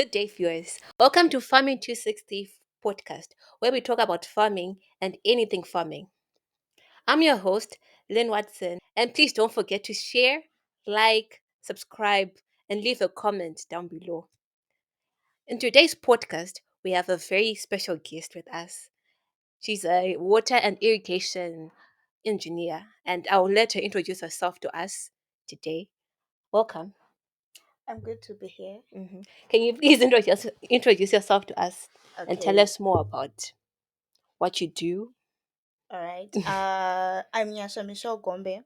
Good day, viewers. Welcome to Farming 260 podcast, where we talk about farming and anything farming. I'm your host, Lynn Watson, and please don't forget to share, like, subscribe, and leave a comment down below. In today's podcast, we have a very special guest with us. She's a water and irrigation engineer, and I'll let her introduce herself to us today. Welcome. I'm good to be here. Can you please introduce yourself to us and tell Okay, us more about what you do? all right. I'm Nyasha Michelle Gombe.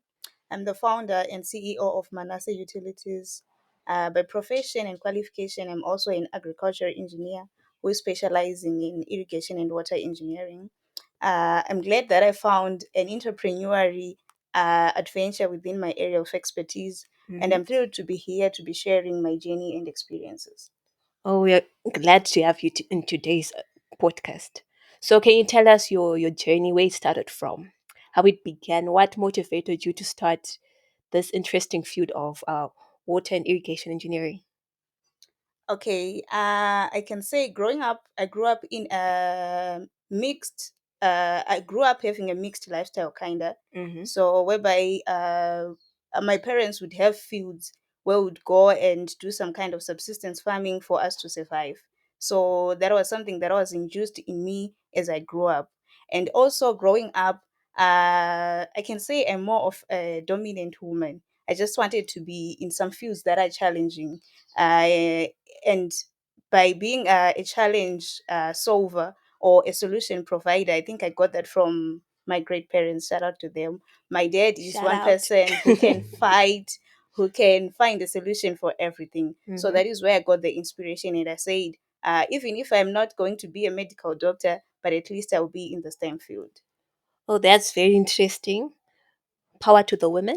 I'm the founder and CEO of Manase Utilities. By profession and qualification, I'm also an agriculture engineer who is specializing in irrigation and water engineering. I'm glad that I found an entrepreneurial adventure within my area of expertise, and Mhm. I'm thrilled to be here to be sharing my journey and experiences. Oh, we're glad to have you in today's podcast. So, can you tell us your journey, where it started from, how it began, what motivated you to start this interesting field of water and irrigation engineering? Okay, I can say growing up, I grew up in a mixed. I grew up having a mixed lifestyle, kinda. Mm-hmm. So whereby my parents would have fields where we'd go and do some kind of subsistence farming for us to survive. So that was something that was induced in me as I grew up, and also growing up, I can say I'm more of a dominant woman. I just wanted to be in some fields that are challenging. And by being a challenge solver or a solution provider, I think I got that from my great parents. Shout out to them. My dad is Shout one out. person who can fight, who can find a solution for everything. So Mm-hmm. that is where I got the inspiration, and I said, even if I'm not going to be a medical doctor, but at least I'll be in the STEM field. Oh, that's very interesting. Power to the women.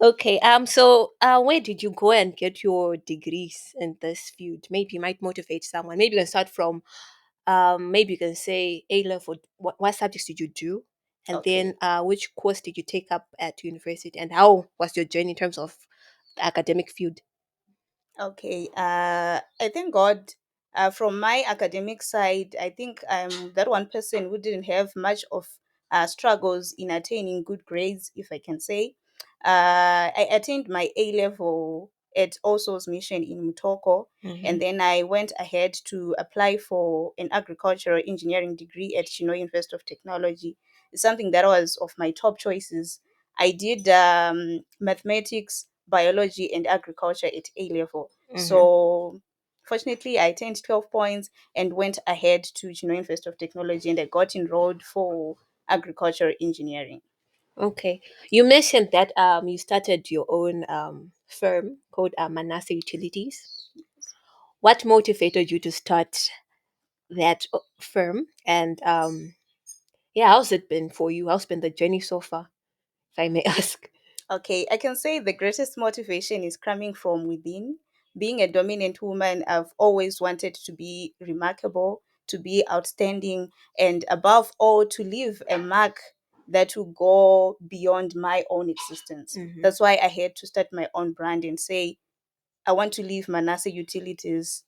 Okay. So where did you go and get your degrees in this field? Maybe you might motivate someone. Maybe you can start from maybe you can say A level. What subjects did you do? And then Okay. which course did you take up at university? And how was your journey in terms of the academic field? Okay. I thank God. From my academic side, I think I'm that one person who didn't have much of struggles in attaining good grades, if I can say. I attained my A level at Oso's Mission in Mutoko, Mm-hmm. and then I went ahead to apply for an agricultural engineering degree at Chino University of Technology. It's something that was of my top choices. I did mathematics, biology, and agriculture at A level. Mm-hmm. So fortunately, I attained 12 points and went ahead to Chino University of Technology, and I got enrolled for agricultural engineering. Okay. You mentioned that you started your own firm called Manase Utilities. What motivated you to start that firm? And yeah, how's it been for you? How's been the journey so far, if I may ask? Okay, I can say the greatest motivation is coming from within. Being a dominant woman, I've always wanted to be remarkable, to be outstanding, and above all, to leave a mark that will go beyond my own existence. Mm-hmm. That's why I had to start my own brand and say, I want to leave Manase Utilities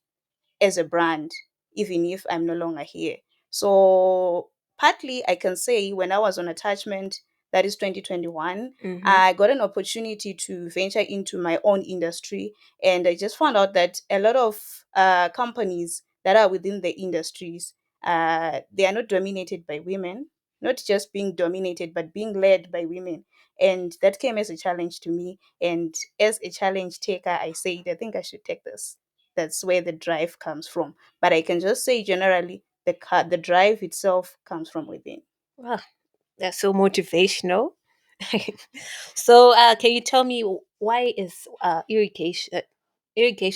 as a brand, even if I'm no longer here. So, partly, I can say when I was on attachment, that is 2021, Mm-hmm. I got an opportunity to venture into my own industry. And I just found out that a lot of companies that are within the industries, they are not dominated by women, not just being dominated, but being led by women. And that came as a challenge to me. And as a challenge taker, I said, I think I should take this. That's where the drive comes from. But I can just say generally, the drive itself comes from within. Wow, that's so motivational. So, can you tell me why is irrigation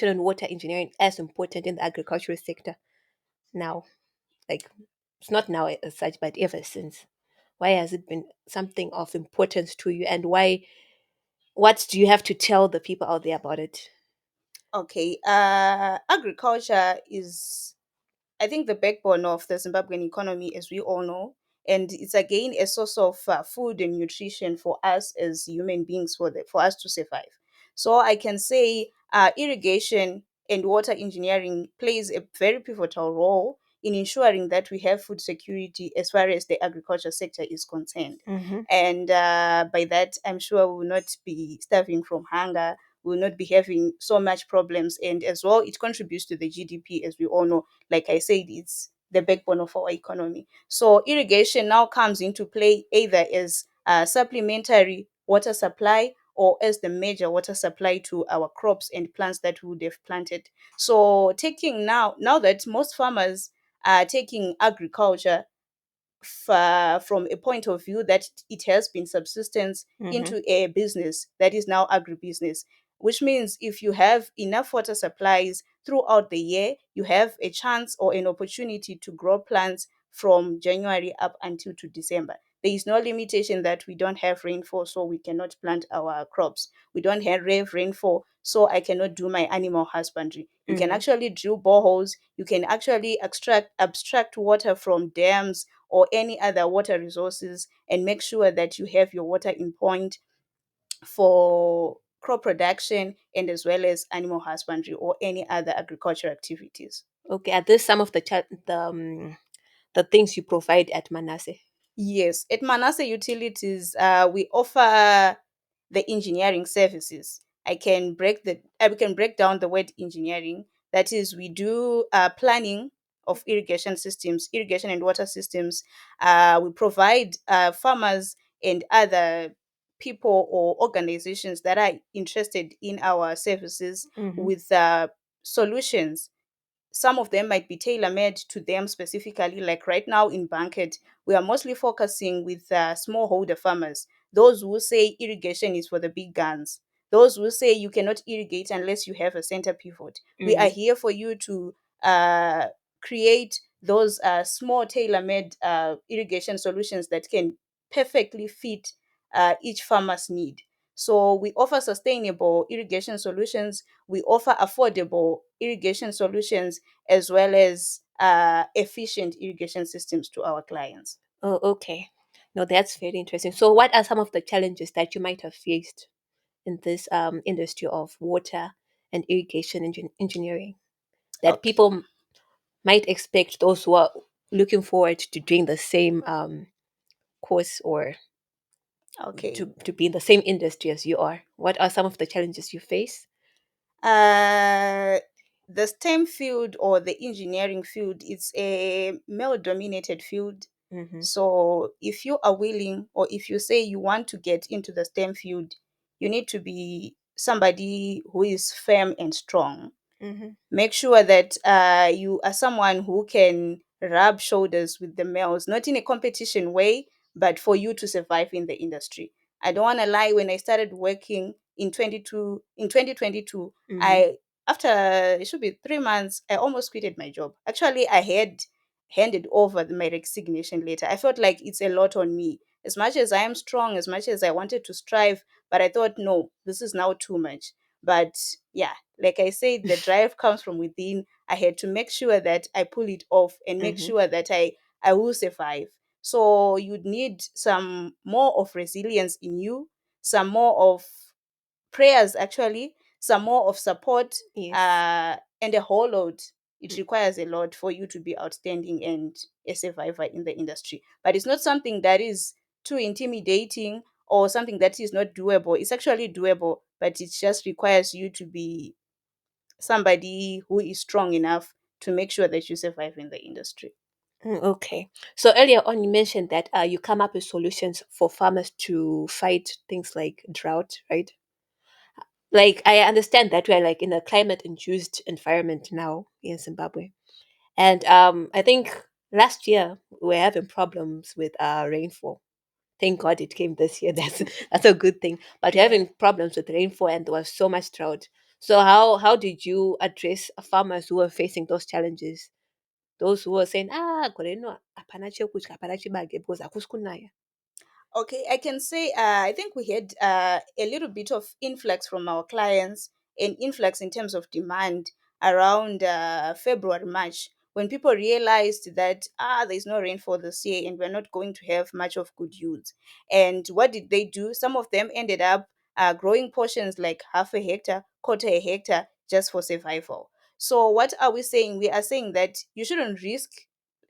and water engineering as important in the agricultural sector now? Like, it's not now as such, but ever since. Why has it been something of importance to you, and why? What do you have to tell the people out there about it? Okay, agriculture is, I think, the backbone of the Zimbabwean economy, as we all know, and it's again a source of food and nutrition for us as human beings, for us to survive. So I can say irrigation and water engineering plays a very pivotal role in ensuring that we have food security as far as the agriculture sector is concerned. Mm-hmm. And by that, I'm sure we will not be starving from hunger, we will not be having so much problems. And as well, it contributes to the GDP, as we all know. Like I said, it's the backbone of our economy. So irrigation now comes into play either as a supplementary water supply or as the major water supply to our crops and plants that we would have planted. So taking now that most farmers are taking agriculture from a point of view that it has been subsistence Mm-hmm. into a business that is now agribusiness, which means if you have enough water supplies throughout the year, you have a chance or an opportunity to grow plants from January up until to December. There is no limitation that we don't have rainfall, so we cannot plant our crops. We don't have rainfall, so I cannot do my animal husbandry. You can Mm-hmm. actually drill boreholes. You can actually abstract water from dams or any other water resources and make sure that you have your water in point for crop production and as well as animal husbandry or any other agricultural activities. Okay, are these some of the things you provide at Manase? Yes, at Manase Utilities, we offer the engineering services. I can break down the word engineering. That is, we do planning of irrigation systems, irrigation and water systems. We provide farmers and other people or organizations that are interested in our services Mm-hmm. with solutions. Some of them might be tailor made to them specifically. Like right now in Banket, we are mostly focusing with smallholder farmers, those who say irrigation is for the big guns, those who say you cannot irrigate unless you have a center pivot. We are Mm-hmm. here for you to uh, create those small tailor made irrigation solutions that can perfectly fit each farmer's need. So we offer sustainable irrigation solutions, we offer affordable irrigation solutions, as well as efficient irrigation systems to our clients. Oh, okay. No, that's very interesting. So, what are some of the challenges that you might have faced in this industry of water and irrigation engineering that Okay. people might expect those who are looking forward to doing the same course or Okay. to be in the same industry as you are? What are some of the challenges you face? Uh, the STEM field or the engineering field, it's a male dominated field. Mm-hmm. So if you are willing, or if you say you want to get into the STEM field, you need to be somebody who is firm and strong. Mm-hmm. Make sure that you are someone who can rub shoulders with the males, not in a competition way, but for you to survive in the industry. I don't want to lie. When I started working in 2022, Mm-hmm. I after it should be 3 months, I almost quitted my job. Actually, I had handed over my resignation letter. I felt like it's a lot on me. As much as I am strong, as much as I wanted to strive, but I thought, no, this is now too much. But yeah, like I said, the drive comes from within. I had to make sure that I pull it off and make Mm-hmm. sure that I will survive. So you'd need some more of resilience in you, some more of prayers actually, some more of support, Yes. and a whole lot. It requires a lot for you to be outstanding and a survivor in the industry. But it's not something that is too intimidating or something that is not doable. It's actually doable, but it just requires you to be somebody who is strong enough to make sure that you survive in the industry. Okay. So earlier on, you mentioned that you come up with solutions for farmers to fight things like drought, right? Like I understand that we're like in a climate-induced environment now in Zimbabwe, and I think last year we were having problems with rainfall. Thank God it came this year. That's a good thing. But we're Yeah. having problems with rainfall, and there was so much drought. So how did you address farmers who were facing those challenges? Those who were saying, "Ah, Goreno, hapana chekudya, hapana chibage because hakusi kunaya." Okay, I can say I think we had a little bit of influx from our clients, an influx in terms of demand around February, March, when people realized that there's no rainfall this year and we're not going to have much of good yields. And what did they do? Some of them ended up growing portions like half a hectare, quarter a hectare, just for survival. So what are we saying? We are saying that you shouldn't risk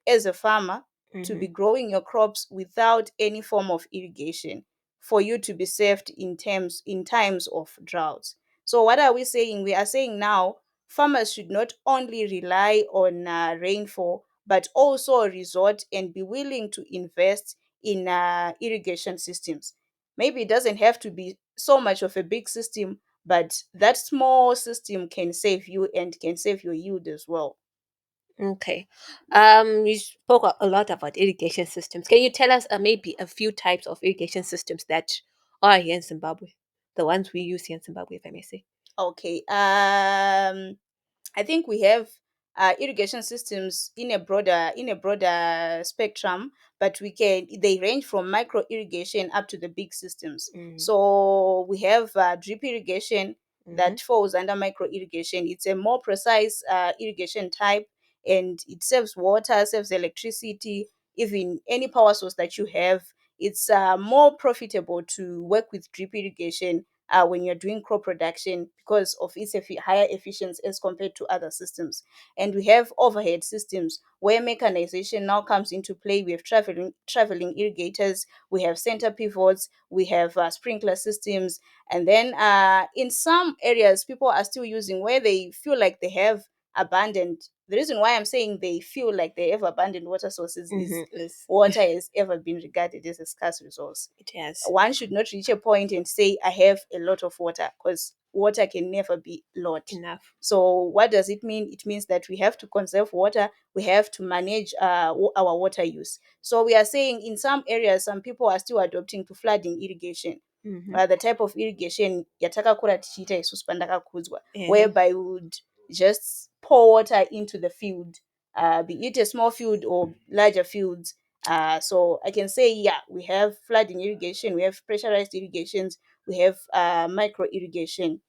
as a farmer to Mm-hmm. be growing your crops without any form of irrigation for you to be saved in times of droughts. So what are we saying? We are saying now farmers should not only rely on rainfall, but also resort and be willing to invest in irrigation systems. Maybe it doesn't have to be so much of a big system, but that small system can save you and can save your yield as well. Okay. You spoke a lot about irrigation systems. Can you tell us maybe a few types of irrigation systems that are here in Zimbabwe? The ones we use here in Zimbabwe, if I may say. Okay. I think we have irrigation systems in a broader spectrum, but they range from micro irrigation up to the big systems. Mm-hmm. So we have drip irrigation Mm-hmm. that falls under micro irrigation. It's a more precise irrigation type, and it saves water, saves electricity, even any power source that you have. It's more profitable to work with drip irrigation when you're doing crop production because of its higher efficiency as compared to other systems. And we have overhead systems where mechanization now comes into play. We have traveling irrigators, we have center pivots, we have sprinkler systems, and then in some areas people are still using where they feel like they have abandoned. The reason why I'm saying they feel like they have abandoned water sources Mm-hmm. is Yes, water has ever been regarded as a scarce resource. it has. One should not reach a point and say, I have a lot of water, because water can never be lot. Enough. So, what does it mean? It means that we have to conserve water, we have to manage our water use. So, we are saying in some areas, some people are still adopting to flooding irrigation. Mm-hmm. The type of irrigation yatakakura tichiita isusu pandakakudzwa, Yeah. whereby we would just pour water into the field, be it a small field or larger fields. So I can say, yeah, we have flooding irrigation, we have pressurized irrigations, we have micro irrigation.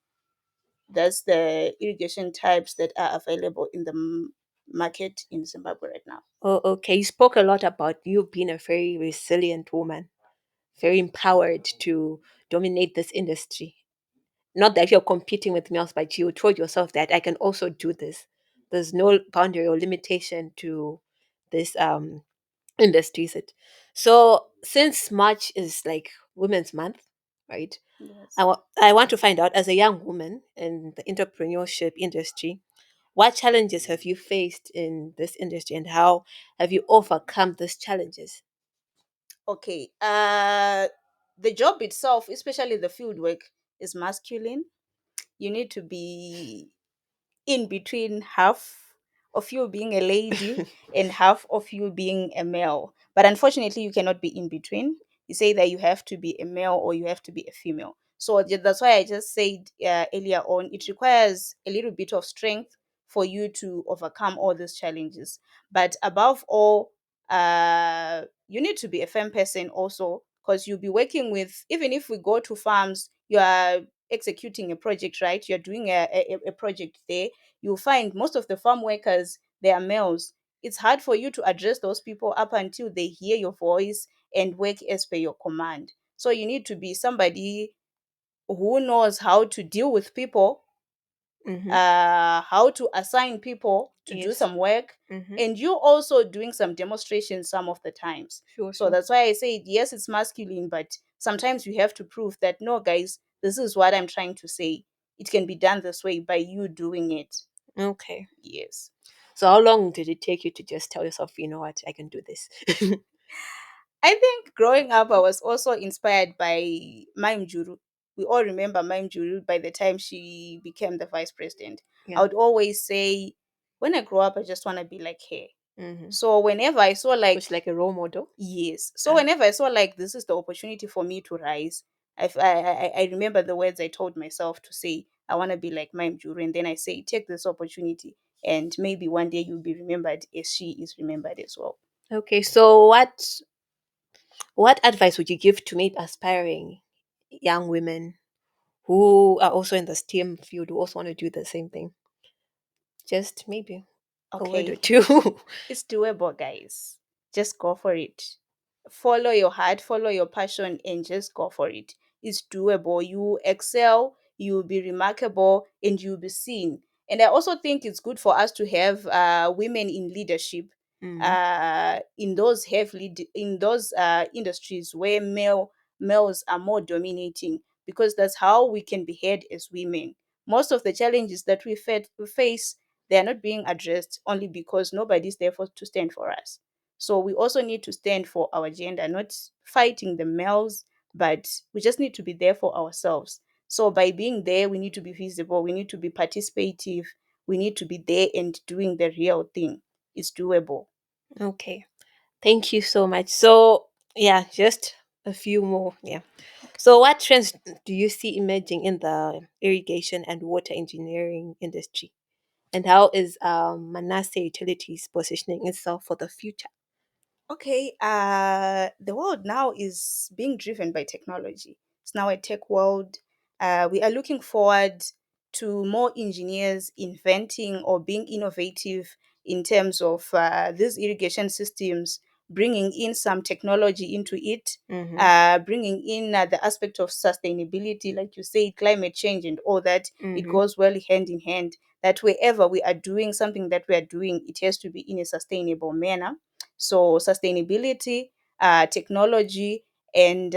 That's the irrigation types that are available in the market in Zimbabwe right now. Oh, okay. You spoke a lot about you being a very resilient woman, very empowered to dominate this industry. Not that you're competing with me else, but you told yourself that I can also do this. There's no boundary or limitation to this industry, is it? So since March is like Women's Month, right? Yes. I want to find out, as a young woman in the entrepreneurship industry, what challenges have you faced in this industry and how have you overcome these challenges? Okay. The job itself, especially the field work, is masculine. You need to be in between half of you being a lady and half of you being a male. But unfortunately, you cannot be in between. You say that you have to be a male or you have to be a female. So that's why I just said earlier on, it requires a little bit of strength for you to overcome all these challenges. But above all, you need to be a firm person also, because you'll be working with, even if we go to farms, you are executing a project, right? You're doing a project there. You'll find most of the farm workers, they are males. It's hard for you to address those people up until they hear your voice and work as per your command. So you need to be somebody who knows how to deal with people, Mm-hmm. how to assign people to do Yes. some work, Mm-hmm. and you also doing some demonstrations some of the times. Sure, So sure. that's why I say yes, it's masculine, but sometimes you have to prove that no, guys, this is what I'm trying to say. It can be done this way by you doing it. Okay. Yes. So how long did it take you to just tell yourself, you know what, I can do this? I think growing up, I was also inspired by Maim Juru. We all remember Maim Juru by the time she became the vice president. I Yeah. would always say, when I grow up, I just want to be like her. Mm-hmm. So whenever I saw So like, it's like a role model. yes, so Ah, whenever I saw like this is the opportunity for me to rise, I remember the words I told myself to say, I want to be like Maim Juru. And then I say, take this opportunity and maybe one day you'll be remembered as she is remembered as well. okay. So what advice would you give to maybe aspiring young women who are also in the STEM field who also want to do the same thing? Just maybe a word or Okay. two. It's doable, guys. Just go for it. Follow your heart, follow your passion, and just go for it. It's doable. You excel, you'll be remarkable, and you'll be seen. And I also think it's good for us to have women in leadership Mm-hmm. in those industries where males are more dominating, because that's how we can be heard as women. Most of the challenges that we face, they are not being addressed only because nobody's there to stand for us. So we also need to stand for our gender, not fighting the males, but we just need to be there for ourselves. So by being there, we need to be visible, we need to be participative, we need to be there and doing the real thing. It's doable. Okay. Thank you so much. So, yeah, just a few more. Yeah. So, what trends do you see emerging in the irrigation and water engineering industry? And how is Manase Utilities positioning itself for the future? Okay, the world now is being driven by technology. It's now a tech world. We are looking forward to more engineers inventing or being innovative in terms of these irrigation systems, bringing in some technology into it, Mm-hmm. bringing in the aspect of sustainability, like you say, climate change and all that. It Mm-hmm. goes well hand in hand. That wherever we are doing something that we are doing, it has to be in a sustainable manner. So sustainability, technology, and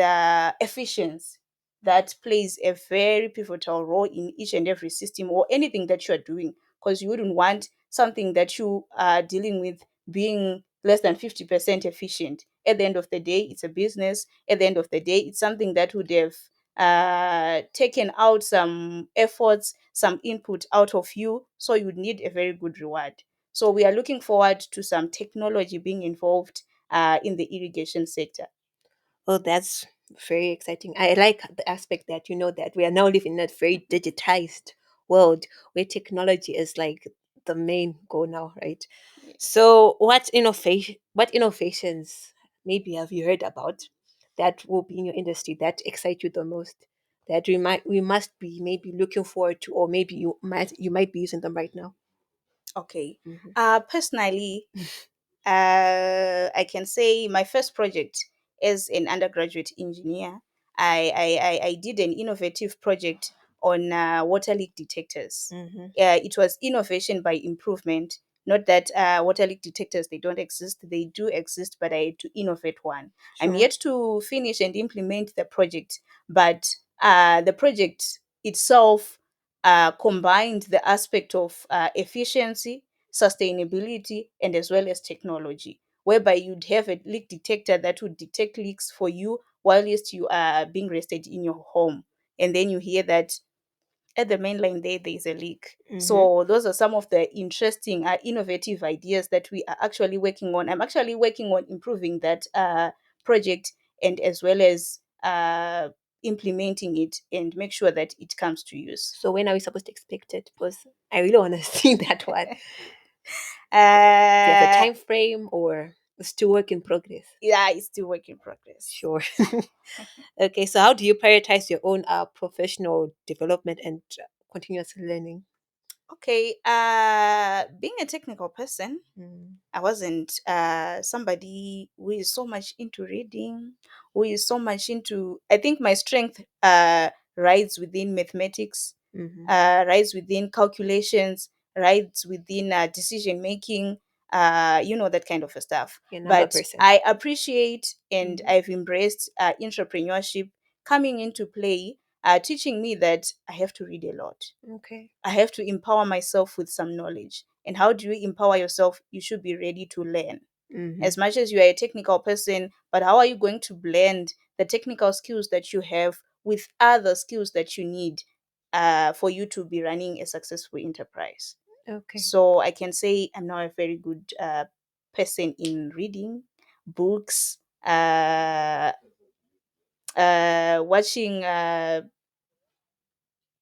efficiency, that plays a very pivotal role in each and every system or anything that you are doing, because you wouldn't want something that you are dealing with being less than 50% efficient. At the end of the day, it's a business. At the end of the day, it's something that would have taken out some efforts, some input out of you. So you would need a very good reward. So we are looking forward to some technology being involved in the irrigation sector. Oh, that's very exciting. I like the aspect that you know that we are now living in a very digitized world where technology is like the main goal now, right? Yes. So, what innovations maybe have you heard about that will be in your industry that excite you the most? That we must be maybe looking forward to, or maybe you might be using them right now. Okay. Hmm. Personally, I can say my first project as an undergraduate engineer, I did an innovative project on water leak detectors. Hmm. It was innovation by improvement. Not that water leak detectors, they don't exist, they do exist, but I had to innovate one. I'm Sure. yet to finish and implement the project, but the project itself combined the aspect of efficiency, sustainability, and as well as technology, whereby you'd have a leak detector that would detect leaks for you whilst you are being rested in your home. And then you hear that at the main line there is a leak. Hmm. So those are some of the interesting, innovative ideas that we are actually working on. I'm actually working on improving that project, and as well as implementing it and make sure that it comes to use. So when are we supposed to expect it? Because I really want to see that one. Do you have a uh, time frame or it's still work in progress? yeah, it's still work in progress. Sure. Okay, so how do you prioritize your own professional development and continuous learning? Okay, being a technical person, Mm. I wasn't somebody who is so much into reading, who is so much into. I think my strength rides within mathematics, Mm-hmm. rides within calculations, rides within decision making, that kind of a stuff. You're a number But person. I appreciate and Mm-hmm. I've embraced entrepreneurship coming into play, teaching me that I have to read a lot. Okay. I have to empower myself with some knowledge. And how do you empower yourself? You should be ready to learn. Mm-hmm. As much as you are a technical person, but how are you going to blend the technical skills that you have with other skills that you need for you to be running a successful enterprise? Okay. So I can say I'm now a very good person in reading books, watching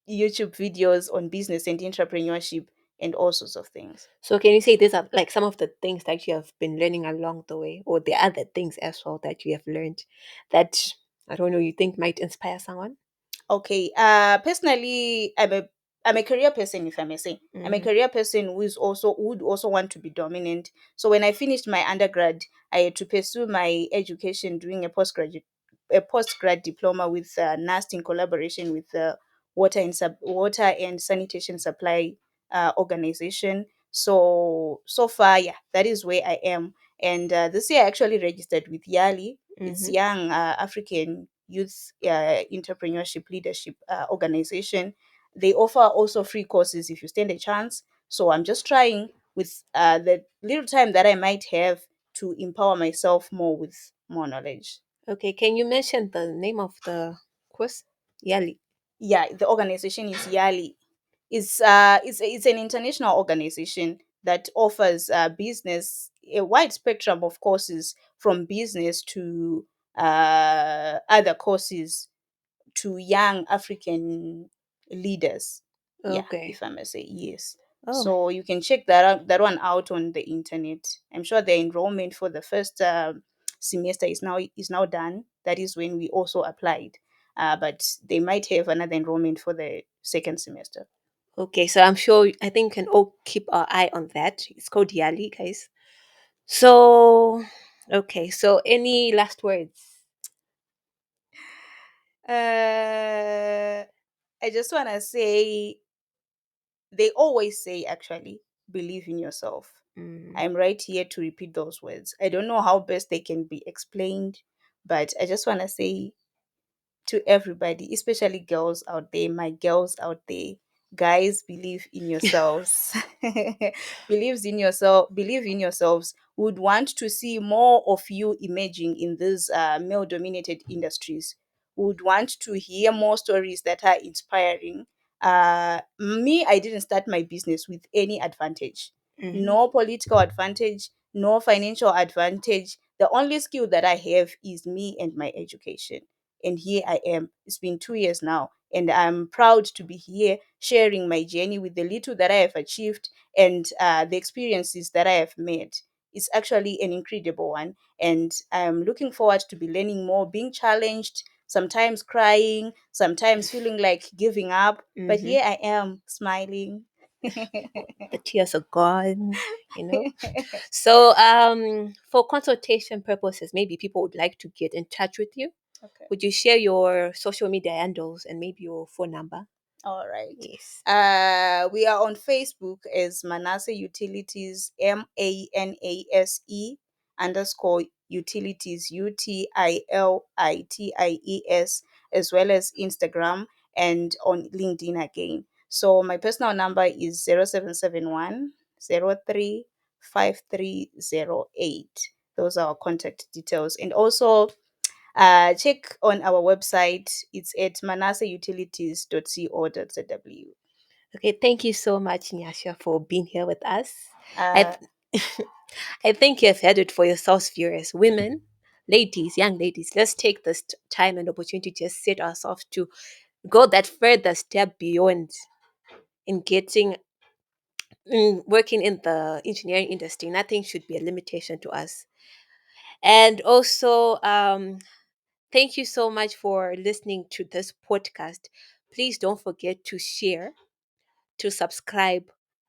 YouTube videos on business and entrepreneurship and all sorts of things. So can you say these are like some of the things that you have been learning along the way, or the other things as well that you have learned that I don't know you think might inspire someone? Okay. Personally, I'm a career person, if I may say. I'm a Mm-hmm. career person who would also want to be dominant. So when I finished my undergrad, I had to pursue my education doing a postgrad diploma with NAST in collaboration with water and sanitation supply organization. So far, yeah, that is where I am. And this year I actually registered with YALI. It's Mm-hmm. Young African Youth Entrepreneurship Leadership Organization. They offer also free courses if you stand a chance. So I'm just trying with the little time that I might have to empower myself more with more knowledge. Okay, can you mention the name of the course? Yali. Yeah, the organization is YALI. It's an international organization that offers business a wide spectrum of courses, from business to other courses, to young African leaders. Yeah, Okay. if I may say, yes. Oh, So you can check that one out on the internet. I'm sure the enrollment for the first semester is now done. That is when we also applied, but they might have another enrollment for the second semester. okay. So I'm sure I think we can all keep our eye on that. It's called Yali, guys. So, okay. So, any last words? Uh, I just want to say, they always say, actually, believe in yourself. Mm. I'm right here to repeat those words. I don't know how best they can be explained, but I just want to say to everybody, especially girls out there, my girls out there, guys, believe in yourselves. Believe in yourselves. Would want to see more of you emerging in these male dominated industries. Would want to hear more stories that are inspiring. Me, I didn't start my business with any advantage. Mm-hmm. No political advantage, no financial advantage. The only skill that I have is me and my education, and here I am. It's been 2 years now, and I'm proud to be here sharing my journey with the little that I have achieved, and the experiences that I have made. It's actually an incredible one, and I'm looking forward to be learning more, being challenged, sometimes crying, sometimes feeling like giving up. But Mm-hmm. here I am, smiling. The tears are gone. So, for consultation purposes, maybe people would like to get in touch with you. Okay. Would you share your social media handles and maybe your phone number? All right. Yes. We are on Facebook as Manase Utilities, MANASE_utilities, UTILITIES, as well as Instagram and on LinkedIn again. So my personal number is 0771 035308. Those are our contact details. And also, check on our website. It's at manaseutilities.co.zw. Okay. Thank you so much, Nyasha, for being here with us. I, Uh, th- I think you've heard it for yourselves, viewers. Women, ladies, young ladies, let's take this time and opportunity to just set ourselves to go that further step beyond in getting in working in the engineering industry. Nothing should be a limitation to us. And also, thank you so much for listening to this podcast. Please don't forget to share, to subscribe,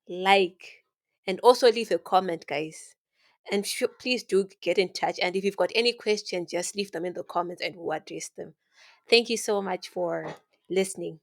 like, and also leave a comment, guys. And please do get in touch. And if you've got any questions, just leave them in the comments and we'll address them. Thank you so much for listening.